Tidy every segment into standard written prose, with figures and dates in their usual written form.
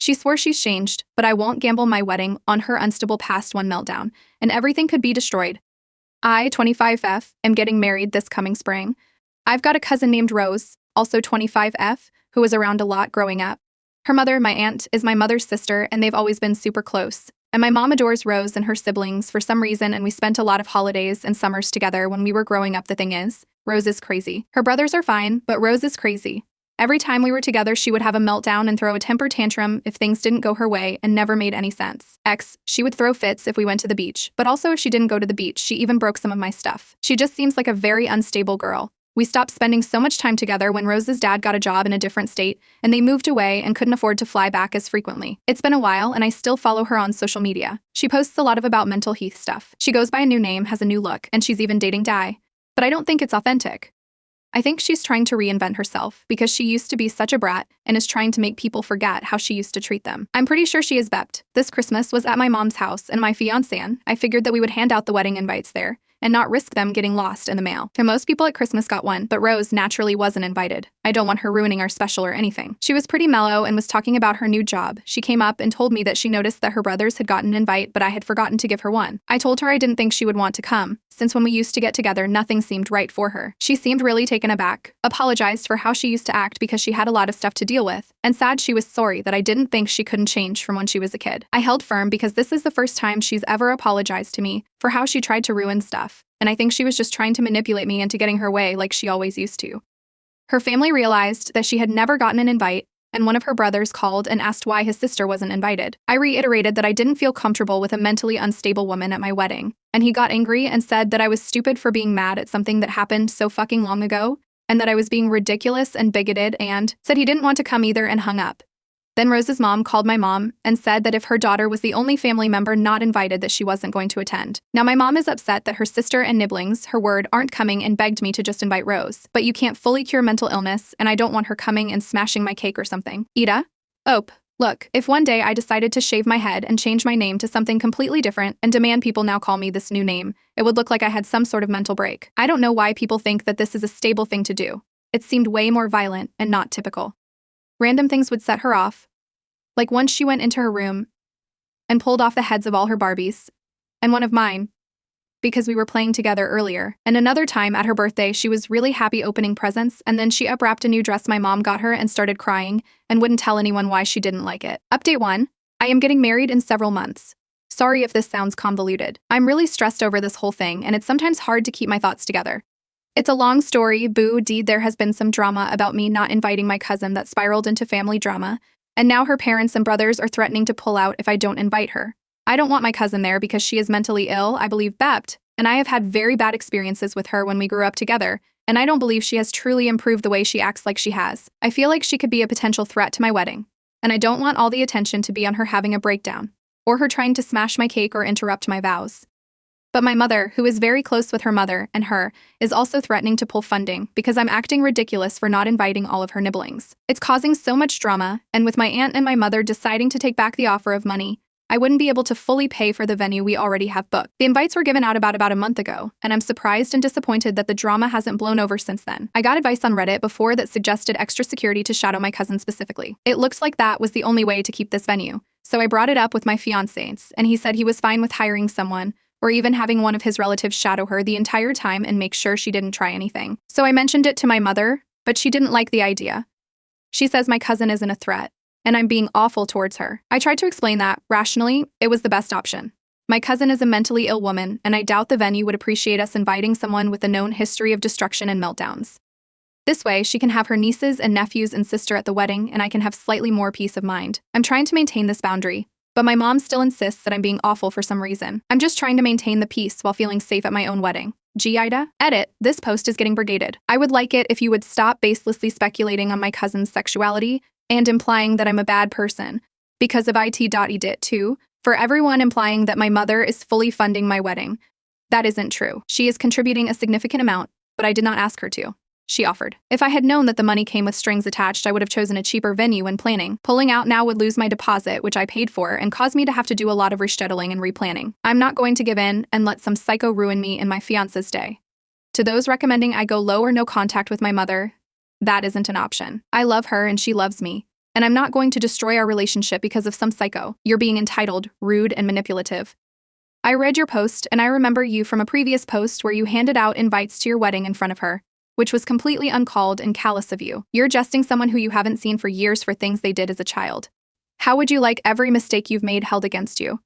She swore she's changed, but I won't gamble my wedding on her unstable past one meltdown, and everything could be destroyed. I, 25F, am getting married this coming spring. I've got a cousin named Rose, also 25F, who was around a lot growing up. Her mother, my aunt, is my mother's sister, and they've always been super close. And my mom adores Rose and her siblings for some reason, and we spent a lot of holidays and summers together when we were growing up. The thing is, Rose is crazy. Her brothers are fine, but Rose is crazy. Every time we were together, she would have a meltdown and throw a temper tantrum if things didn't go her way and never made any sense. She would throw fits if we went to the beach, but also if she didn't go to the beach, she even broke some of my stuff. She just seems like a very unstable girl. We stopped spending so much time together when Rose's dad got a job in a different state, and they moved away and couldn't afford to fly back as frequently. It's been a while, and I still follow her on social media. She posts a lot about mental health stuff. She goes by a new name, has a new look, and she's even dating Di. But I don't think it's authentic. I think she's trying to reinvent herself because she used to be such a brat and is trying to make people forget how she used to treat them. I'm pretty sure she is bepped. This Christmas was at my mom's house, and my fiancé and I figured that we would hand out the wedding invites there and not risk them getting lost in the mail. And most people at Christmas got one, but Rose naturally wasn't invited. I don't want her ruining our special or anything. She was pretty mellow and was talking about her new job. She came up and told me that she noticed that her brothers had gotten an invite, but I had forgotten to give her one. I told her I didn't think she would want to come, since when we used to get together, nothing seemed right for her. She seemed really taken aback, apologized for how she used to act because she had a lot of stuff to deal with, and said she was sorry that I didn't think she couldn't change from when she was a kid. I held firm because this is the first time she's ever apologized to me for how she tried to ruin stuff, and I think she was just trying to manipulate me into getting her way like she always used to. Her family realized that she had never gotten an invite, and one of her brothers called and asked why his sister wasn't invited. I reiterated that I didn't feel comfortable with a mentally unstable woman at my wedding, and he got angry and said that I was stupid for being mad at something that happened so fucking long ago, and that I was being ridiculous and bigoted, and said he didn't want to come either and hung up. Then Rose's mom called my mom and said that if her daughter was the only family member not invited, that she wasn't going to attend. Now my mom is upset that her sister and nibblings, her word, aren't coming and begged me to just invite Rose. But you can't fully cure mental illness, and I don't want her coming and smashing my cake or something. Ida? Look, if one day I decided to shave my head and change my name to something completely different and demand people now call me this new name, it would look like I had some sort of mental break. I don't know why people think that this is a stable thing to do. It seemed way more violent and not typical. Random things would set her off. Like once she went into her room and pulled off the heads of all her Barbies, and one of mine, because we were playing together earlier. And another time at her birthday, she was really happy opening presents, and then she unwrapped a new dress my mom got her and started crying and wouldn't tell anyone why she didn't like it. Update 1. I am getting married in several months. Sorry if this sounds convoluted. I'm really stressed over this whole thing, and it's sometimes hard to keep my thoughts together. It's a long story, there has been some drama about me not inviting my cousin that spiraled into family drama, and now her parents and brothers are threatening to pull out if I don't invite her. I don't want my cousin there because she is mentally ill, I believe bepped, and I have had very bad experiences with her when we grew up together, and I don't believe she has truly improved the way she acts like she has. I feel like she could be a potential threat to my wedding, and I don't want all the attention to be on her having a breakdown, or her trying to smash my cake or interrupt my vows. But my mother, who is very close with her mother and her, is also threatening to pull funding because I'm acting ridiculous for not inviting all of her nibblings. It's causing so much drama, and with my aunt and my mother deciding to take back the offer of money, I wouldn't be able to fully pay for the venue we already have booked. The invites were given out about a month ago, and I'm surprised and disappointed that the drama hasn't blown over since then. I got advice on Reddit before that suggested extra security to shadow my cousin specifically. It looks like that was the only way to keep this venue, so I brought it up with my fiancé, and he said he was fine with hiring someone, or even having one of his relatives shadow her the entire time and make sure she didn't try anything. So I mentioned it to my mother, but she didn't like the idea. She says my cousin isn't a threat, and I'm being awful towards her. I tried to explain that, rationally, it was the best option. My cousin is a mentally ill woman, and I doubt the venue would appreciate us inviting someone with a known history of destruction and meltdowns. This way, she can have her nieces and nephews and sister at the wedding, and I can have slightly more peace of mind. I'm trying to maintain this boundary, but my mom still insists that I'm being awful for some reason. I'm just trying to maintain the peace while feeling safe at my own wedding. Ida? Edit, this post is getting brigaded. I would like it if you would stop baselessly speculating on my cousin's sexuality and implying that I'm a bad person because of it. Too, for everyone implying that my mother is fully funding my wedding. That isn't true. She is contributing a significant amount, but I did not ask her to. She offered. If I had known that the money came with strings attached, I would have chosen a cheaper venue when planning. Pulling out now would lose my deposit, which I paid for, and cause me to have to do a lot of rescheduling and replanning. I'm not going to give in and let some psycho ruin me in my fiancé's day. To those recommending I go low or no contact with my mother, that isn't an option. I love her and she loves me, and I'm not going to destroy our relationship because of some psycho. You're being entitled, rude, and manipulative. I read your post, and I remember you from a previous post where you handed out invites to your wedding in front of her, which was completely uncalled and callous of you. You're jesting someone who you haven't seen for years for things they did as a child. How would you like every mistake you've made held against you?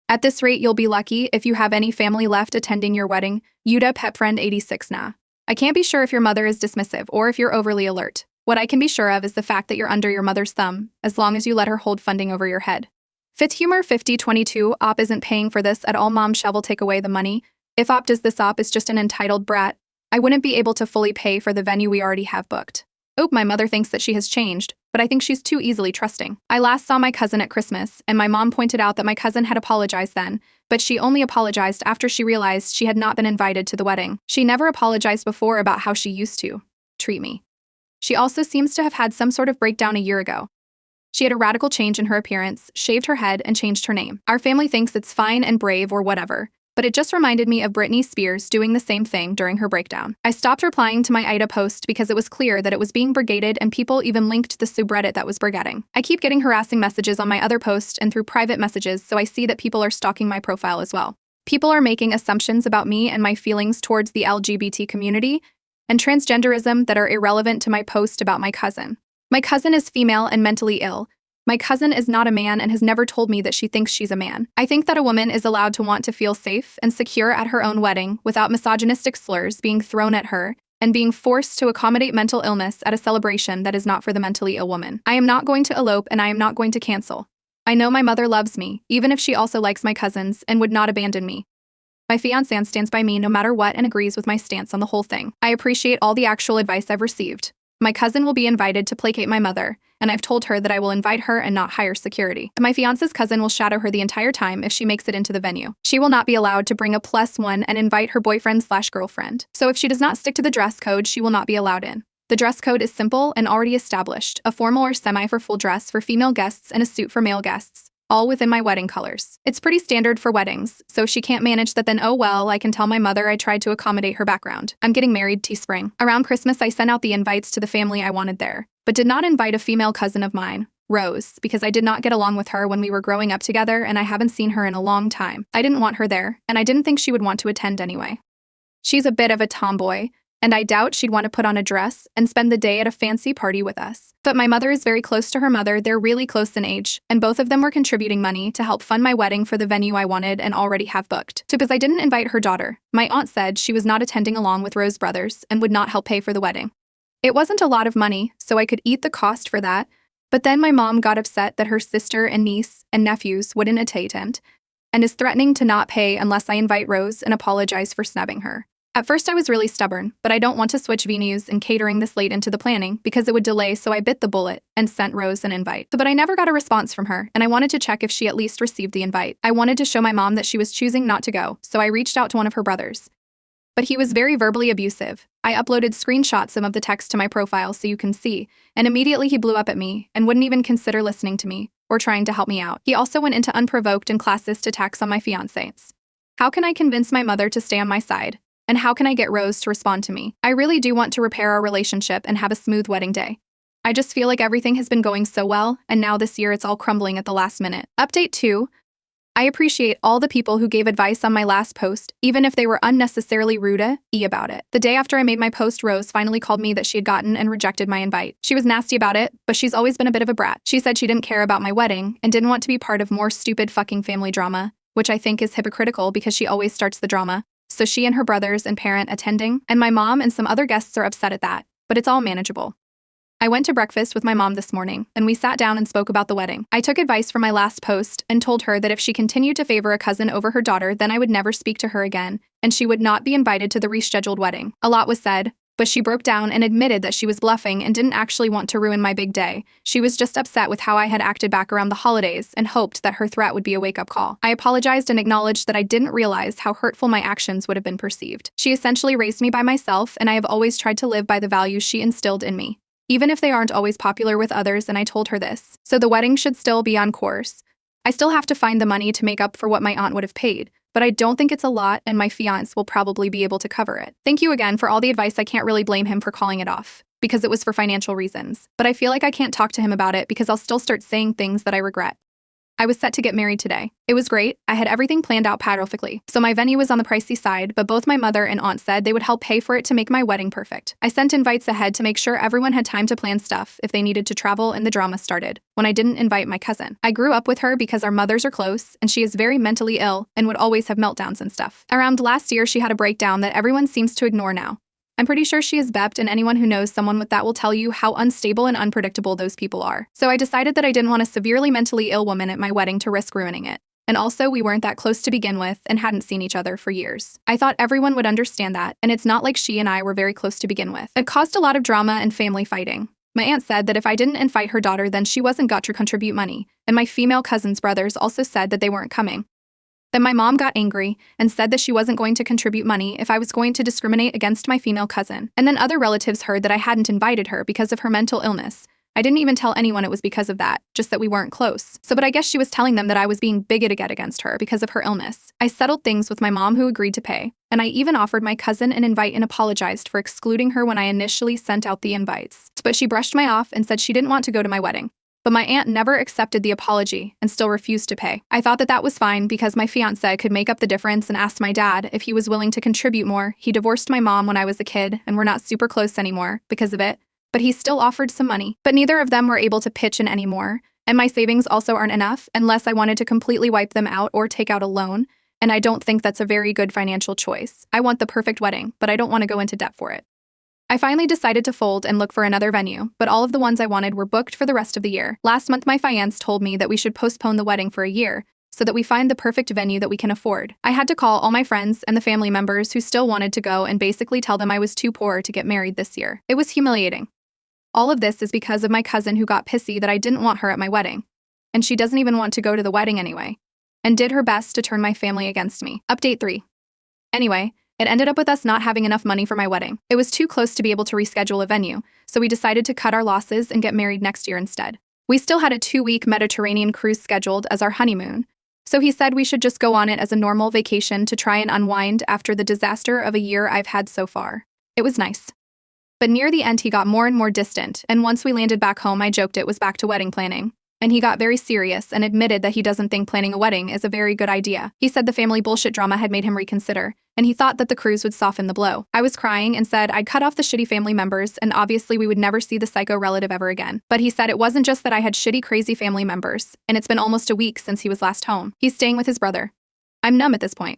At this rate, you'll be lucky if you have any family left attending your wedding. Yuda Pepfriend 86 Nah. I can't be sure if your mother is dismissive or if you're overly alert. What I can be sure of is the fact that you're under your mother's thumb, as long as you let her hold funding over your head. FitHumor 5022 Op isn't paying for this at all. Mom Shovel take away the money. If Op does this, Op is just an entitled brat. I wouldn't be able to fully pay for the venue we already have booked. Oh, my mother thinks that she has changed, but I think she's too easily trusting. I last saw my cousin at Christmas, and my mom pointed out that my cousin had apologized then, but she only apologized after she realized she had not been invited to the wedding. She never apologized before about how she used to treat me. She also seems to have had some sort of breakdown a year ago. She had a radical change in her appearance, shaved her head, and changed her name. Our family thinks it's fine and brave or whatever, but it just reminded me of Britney Spears doing the same thing during her breakdown. I stopped replying to my Ida post because it was clear that it was being brigaded, and people even linked the subreddit that was brigading. I keep getting harassing messages on my other post and through private messages, so I see that people are stalking my profile as well. People are making assumptions about me and my feelings towards the LGBT community and transgenderism that are irrelevant to my post about my cousin. My cousin is female and mentally ill. My cousin is not a man and has never told me that she thinks she's a man. I think that a woman is allowed to want to feel safe and secure at her own wedding without misogynistic slurs being thrown at her and being forced to accommodate mental illness at a celebration that is not for the mentally ill woman. I am not going to elope, and I am not going to cancel. I know my mother loves me, even if she also likes my cousins and would not abandon me. My fiancé stands by me no matter what and agrees with my stance on the whole thing. I appreciate all the actual advice I've received. My cousin will be invited to placate my mother, and I've told her that I will invite her and not hire security. My fiancé's cousin will shadow her the entire time if she makes it into the venue. She will not be allowed to bring a +1 and invite her boyfriend/girlfriend. So if she does not stick to the dress code, she will not be allowed in. The dress code is simple and already established: a formal or semi for full dress for female guests and a suit for male guests, all within my wedding colors. It's pretty standard for weddings, so if she can't manage that, then oh well, I can tell my mother I tried to accommodate her background. I'm getting married Spring. Around Christmas, I sent out the invites to the family I wanted there, but did not invite a female cousin of mine, Rose, because I did not get along with her when we were growing up together and I haven't seen her in a long time. I didn't want her there, and I didn't think she would want to attend anyway. She's a bit of a tomboy, and I doubt she'd want to put on a dress and spend the day at a fancy party with us. But my mother is very close to her mother. They're really close in age, and both of them were contributing money to help fund my wedding for the venue I wanted and already have booked. Because I didn't invite her daughter. My aunt said she was not attending along with Rose brothers and would not help pay for the wedding. It wasn't a lot of money, so I could eat the cost for that, but then my mom got upset that her sister and niece and nephews wouldn't attend, and is threatening to not pay unless I invite Rose and apologize for snubbing her. At first I was really stubborn, but I don't want to switch venues and catering this late into the planning because it would delay, so I bit the bullet and sent Rose an invite. But I never got a response from her, and I wanted to check if she at least received the invite. I wanted to show my mom that she was choosing not to go, so I reached out to one of her brothers. But he was very verbally abusive. I uploaded screenshots of the text to my profile so you can see, and immediately he blew up at me and wouldn't even consider listening to me or trying to help me out. He also went into unprovoked and classist attacks on my fiancés. How can I convince my mother to stay on my side? And how can I get Rose to respond to me? I really do want to repair our relationship and have a smooth wedding day. I just feel like everything has been going so well, and now this year it's all crumbling at the last minute. Update 2. I appreciate all the people who gave advice on my last post, even if they were unnecessarily rude about it. The day after I made my post, Rose finally called me that she had gotten and rejected my invite. She was nasty about it, but she's always been a bit of a brat. She said she didn't care about my wedding and didn't want to be part of more stupid fucking family drama, which I think is hypocritical because she always starts the drama. So she and her brothers and parent attending, and my mom and some other guests are upset at that, but it's all manageable. I went to breakfast with my mom this morning, and we sat down and spoke about the wedding. I took advice from my last post and told her that if she continued to favor a cousin over her daughter, then I would never speak to her again, and she would not be invited to the rescheduled wedding. A lot was said, but she broke down and admitted that she was bluffing and didn't actually want to ruin my big day. She was just upset with how I had acted back around the holidays and hoped that her threat would be a wake-up call. I apologized and acknowledged that I didn't realize how hurtful my actions would have been perceived. She essentially raised me by myself, and I have always tried to live by the values she instilled in me, even if they aren't always popular with others, and I told her this. So the wedding should still be on course. I still have to find the money to make up for what my aunt would have paid, but I don't think it's a lot, and my fiancé will probably be able to cover it. Thank you again for all the advice. I can't really blame him for calling it off, because it was for financial reasons. But I feel like I can't talk to him about it because I'll still start saying things that I regret. I was set to get married today. It was great. I had everything planned out perfectly. So my venue was on the pricey side, but both my mother and aunt said they would help pay for it to make my wedding perfect. I sent invites ahead to make sure everyone had time to plan stuff if they needed to travel, and the drama started when I didn't invite my cousin. I grew up with her because our mothers are close, and she is very mentally ill and would always have meltdowns and stuff. Around last year, she had a breakdown that everyone seems to ignore now. I'm pretty sure she is bepped, and anyone who knows someone with that will tell you how unstable and unpredictable those people are. So I decided that I didn't want a severely mentally ill woman at my wedding to risk ruining it. And also, we weren't that close to begin with and hadn't seen each other for years. I thought everyone would understand that, and it's not like she and I were very close to begin with. It caused a lot of drama and family fighting. My aunt said that if I didn't invite her daughter, then she wasn't got to contribute money, and my female cousin's brothers also said that they weren't coming. Then my mom got angry and said that she wasn't going to contribute money if I was going to discriminate against my female cousin. And then other relatives heard that I hadn't invited her because of her mental illness. I didn't even tell anyone it was because of that, just that we weren't close. But I guess she was telling them that I was being bigoted against her because of her illness. I settled things with my mom, who agreed to pay, and I even offered my cousin an invite and apologized for excluding her when I initially sent out the invites. But she brushed me off and said she didn't want to go to my wedding. But my aunt never accepted the apology and still refused to pay. I thought that that was fine because my fiancé could make up the difference, and asked my dad if he was willing to contribute more. He divorced my mom when I was a kid, and we're not super close anymore because of it, but he still offered some money. But neither of them were able to pitch in anymore, and my savings also aren't enough unless I wanted to completely wipe them out or take out a loan, and I don't think that's a very good financial choice. I want the perfect wedding, but I don't want to go into debt for it. I finally decided to fold and look for another venue, but all of the ones I wanted were booked for the rest of the year. Last month, my fiancé told me that we should postpone the wedding for a year so that we find the perfect venue that we can afford. I had to call all my friends and the family members who still wanted to go and basically tell them I was too poor to get married this year. It was humiliating. All of this is because of my cousin, who got pissy that I didn't want her at my wedding. And she doesn't even want to go to the wedding anyway, and did her best to turn my family against me. Update 3. Anyway, it ended up with us not having enough money for my wedding. It was too close to be able to reschedule a venue, so we decided to cut our losses and get married next year instead. We still had a 2-week Mediterranean cruise scheduled as our honeymoon, so he said we should just go on it as a normal vacation to try and unwind after the disaster of a year I've had so far. It was nice. But near the end, he got more and more distant, and once we landed back home, I joked it was back to wedding planning. And he got very serious and admitted that he doesn't think planning a wedding is a very good idea. He said the family bullshit drama had made him reconsider, and he thought that the cruise would soften the blow. I was crying and said I'd cut off the shitty family members, and obviously we would never see the psycho relative ever again. But he said it wasn't just that I had shitty, crazy family members, and it's been almost a week since he was last home. He's staying with his brother. I'm numb at this point.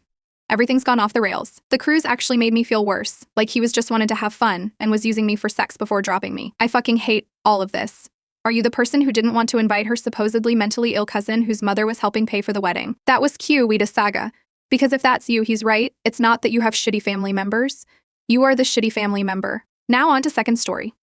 Everything's gone off the rails. The cruise actually made me feel worse, like he was just wanted to have fun and was using me for sex before dropping me. I fucking hate all of this. Are you the person who didn't want to invite her supposedly mentally ill cousin whose mother was helping pay for the wedding? That was cue, we saga. Because if that's you, he's right. It's not that you have shitty family members. You are the shitty family member. Now on to second story.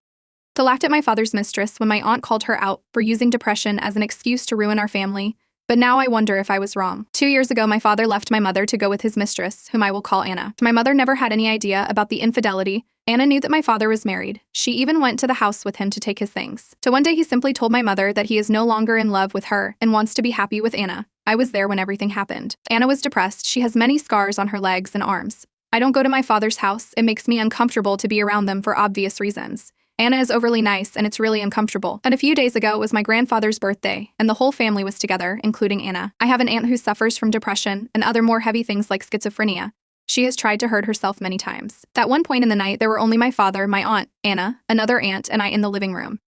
I laughed at my father's mistress when my aunt called her out for using depression as an excuse to ruin our family, but now I wonder if I was wrong. 2 years ago, my father left my mother to go with his mistress, whom I will call Anna. My mother never had any idea about the infidelity. Anna knew that my father was married. She even went to the house with him to take his things. So one day he simply told my mother that he is no longer in love with her and wants to be happy with Anna. I was there when everything happened. Anna was depressed. She has many scars on her legs and arms. I don't go to my father's house. It makes me uncomfortable to be around them for obvious reasons. Anna is overly nice, and it's really uncomfortable. And a few days ago, it was my grandfather's birthday, and the whole family was together, including Anna. I have an aunt who suffers from depression and other more heavy things like schizophrenia. She has tried to hurt herself many times. At one point in the night, there were only my father, my aunt, Anna, another aunt, and I in the living room.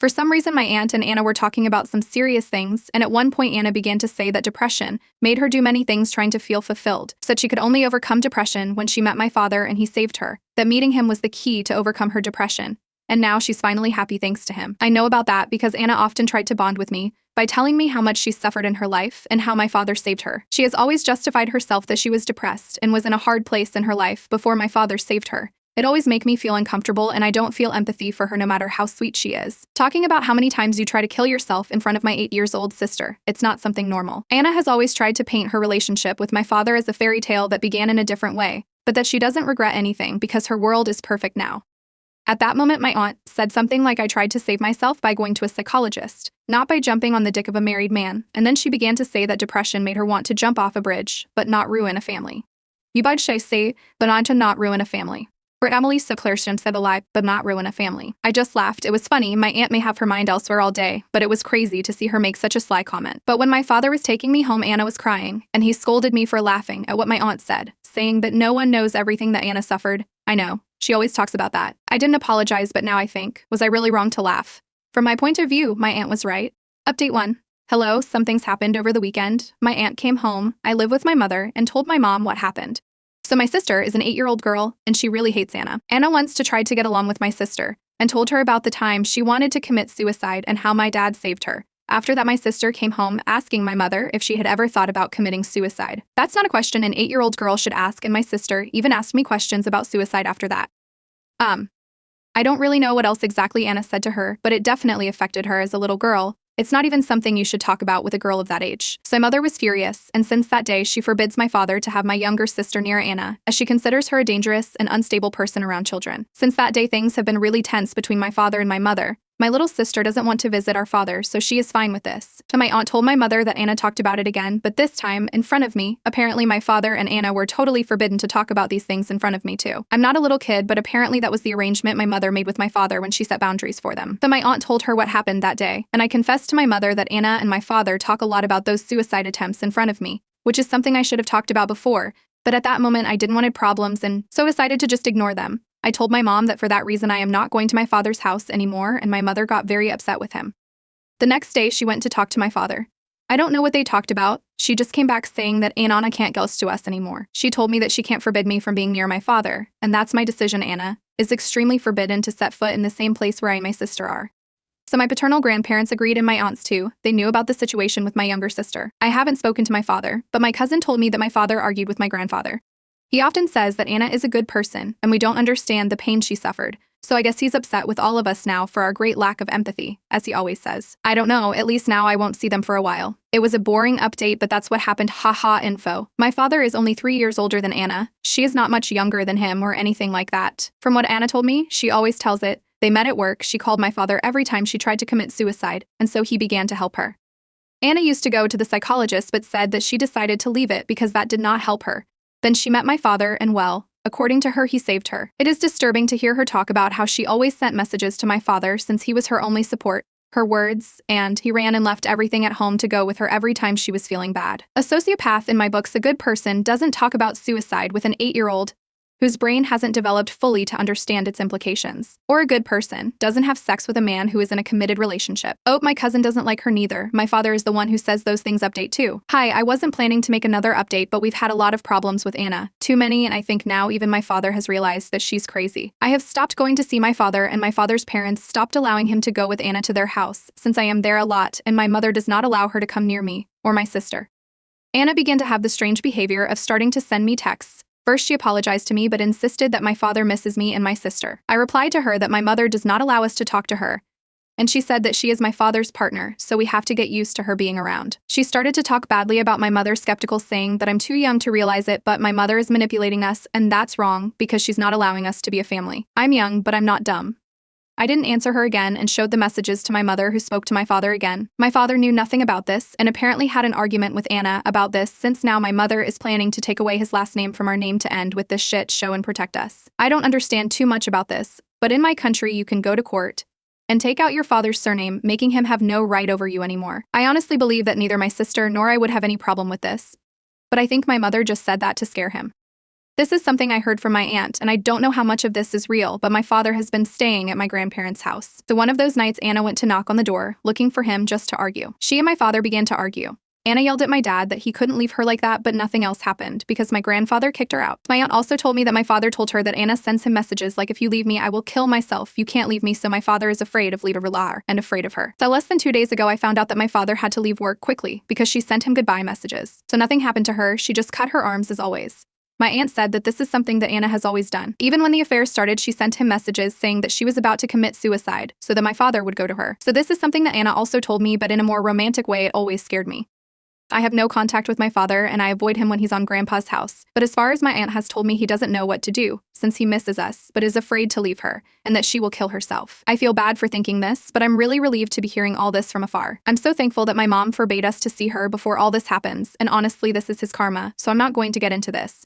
For some reason, my aunt and Anna were talking about some serious things, and at one point Anna began to say that depression made her do many things trying to feel fulfilled, said she could only overcome depression when she met my father and he saved her, that meeting him was the key to overcome her depression. And now she's finally happy thanks to him. I know about that because Anna often tried to bond with me by telling me how much she suffered in her life and how my father saved her. She has always justified herself that she was depressed and was in a hard place in her life before my father saved her. It always makes me feel uncomfortable, and I don't feel empathy for her no matter how sweet she is. Talking about how many times you try to kill yourself in front of my 8-year-old sister, it's not something normal. Anna has always tried to paint her relationship with my father as a fairy tale that began in a different way, but that she doesn't regret anything because her world is perfect now. At that moment, my aunt said something like I tried to save myself by going to a psychologist, not by jumping on the dick of a married man, and then she began to say that depression made her want to jump off a bridge, but not ruin a family. You bud say, but on to not ruin a family. For Emily so Claire shouldn't save a life but not ruin a family. I just laughed. It was funny. My aunt may have her mind elsewhere all day, but it was crazy to see her make such a sly comment. But when my father was taking me home, Anna was crying, and he scolded me for laughing at what my aunt said, saying that no one knows everything that Anna suffered. I know. She always talks about that. I didn't apologize, but now I think, was I really wrong to laugh? From my point of view, my aunt was right. Update 1. Hello, something's happened over the weekend. My aunt came home, I live with my mother, and told my mom what happened. So my sister is an 8-year-old girl, and she really hates Anna. Anna wants to try to get along with my sister, and told her about the time she wanted to commit suicide and how my dad saved her. After that, my sister came home asking my mother if she had ever thought about committing suicide. That's not a question an 8-year-old girl should ask, and my sister even asked me questions about suicide after that. I don't really know what else exactly Anna said to her, but it definitely affected her as a little girl. It's not even something you should talk about with a girl of that age. So my mother was furious, and since that day, she forbids my father to have my younger sister near Anna, as she considers her a dangerous and unstable person around children. Since that day, things have been really tense between my father and my mother. My little sister doesn't want to visit our father, so she is fine with this. So my aunt told my mother that Anna talked about it again, but this time, in front of me. Apparently my father and Anna were totally forbidden to talk about these things in front of me too. I'm not a little kid, but apparently that was the arrangement my mother made with my father when she set boundaries for them. Then my aunt told her what happened that day, and I confessed to my mother that Anna and my father talk a lot about those suicide attempts in front of me, which is something I should have talked about before, but at that moment I didn't want problems and so decided to just ignore them. I told my mom that for that reason I am not going to my father's house anymore, and my mother got very upset with him. The next day, she went to talk to my father. I don't know what they talked about. She just came back saying that Anna can't ghost to us anymore. She told me that she can't forbid me from being near my father, and that's my decision. Anna is extremely forbidden to set foot in the same place where I and my sister are. So my paternal grandparents agreed, and my aunts too. They knew about the situation with my younger sister. I haven't spoken to my father, but my cousin told me that my father argued with my grandfather. He often says that Anna is a good person, and we don't understand the pain she suffered, so I guess he's upset with all of us now for our great lack of empathy, as he always says. I don't know, at least now I won't see them for a while. It was a boring update, but that's what happened. Haha info. My father is only 3 years older than Anna. She is not much younger than him or anything like that. From what Anna told me, she always tells it. They met at work. She called my father every time she tried to commit suicide, and so he began to help her. Anna used to go to the psychologist but said that she decided to leave it because that did not help her. Then she met my father, and well, according to her, he saved her. It is disturbing to hear her talk about how she always sent messages to my father since he was her only support, her words, and he ran and left everything at home to go with her every time she was feeling bad. A sociopath in my books, a good person, doesn't talk about suicide with an 8-year-old whose brain hasn't developed fully to understand its implications. Or a good person doesn't have sex with a man who is in a committed relationship. Oh, my cousin doesn't like her neither. My father is the one who says those things. Update 2. Hi, I wasn't planning to make another update, but we've had a lot of problems with Anna. Too many, and I think now even my father has realized that she's crazy. I have stopped going to see my father, and my father's parents stopped allowing him to go with Anna to their house, since I am there a lot, and my mother does not allow her to come near me, or my sister. Anna began to have the strange behavior of starting to send me texts. First, she apologized to me but insisted that my father misses me and my sister. I replied to her that my mother does not allow us to talk to her, and she said that she is my father's partner, so we have to get used to her being around. She started to talk badly about my mother, skeptical, saying that I'm too young to realize it, but my mother is manipulating us, and that's wrong because she's not allowing us to be a family. I'm young, but I'm not dumb. I didn't answer her again and showed the messages to my mother, who spoke to my father again. My father knew nothing about this and apparently had an argument with Anna about this, since now my mother is planning to take away his last name from our name to end with this shit show and protect us. I don't understand too much about this, but in my country you can go to court and take out your father's surname, making him have no right over you anymore. I honestly believe that neither my sister nor I would have any problem with this, but I think my mother just said that to scare him. This is something I heard from my aunt, and I don't know how much of this is real, but my father has been staying at my grandparents' house. So one of those nights, Anna went to knock on the door, looking for him just to argue. She and my father began to argue. Anna yelled at my dad that he couldn't leave her like that, but nothing else happened because my grandfather kicked her out. My aunt also told me that my father told her that Anna sends him messages like, if you leave me, I will kill myself. You can't leave me, so my father is afraid of Lita Rilar and afraid of her. So less than 2 days ago, I found out that my father had to leave work quickly because she sent him goodbye messages. So nothing happened to her, she just cut her arms as always. My aunt said that this is something that Anna has always done. Even when the affair started, she sent him messages saying that she was about to commit suicide so that my father would go to her. So this is something that Anna also told me, but in a more romantic way. It always scared me. I have no contact with my father, and I avoid him when he's on Grandpa's house. But as far as my aunt has told me, he doesn't know what to do, since he misses us, but is afraid to leave her, and that she will kill herself. I feel bad for thinking this, but I'm really relieved to be hearing all this from afar. I'm so thankful that my mom forbade us to see her before all this happens, and honestly, this is his karma, so I'm not going to get into this.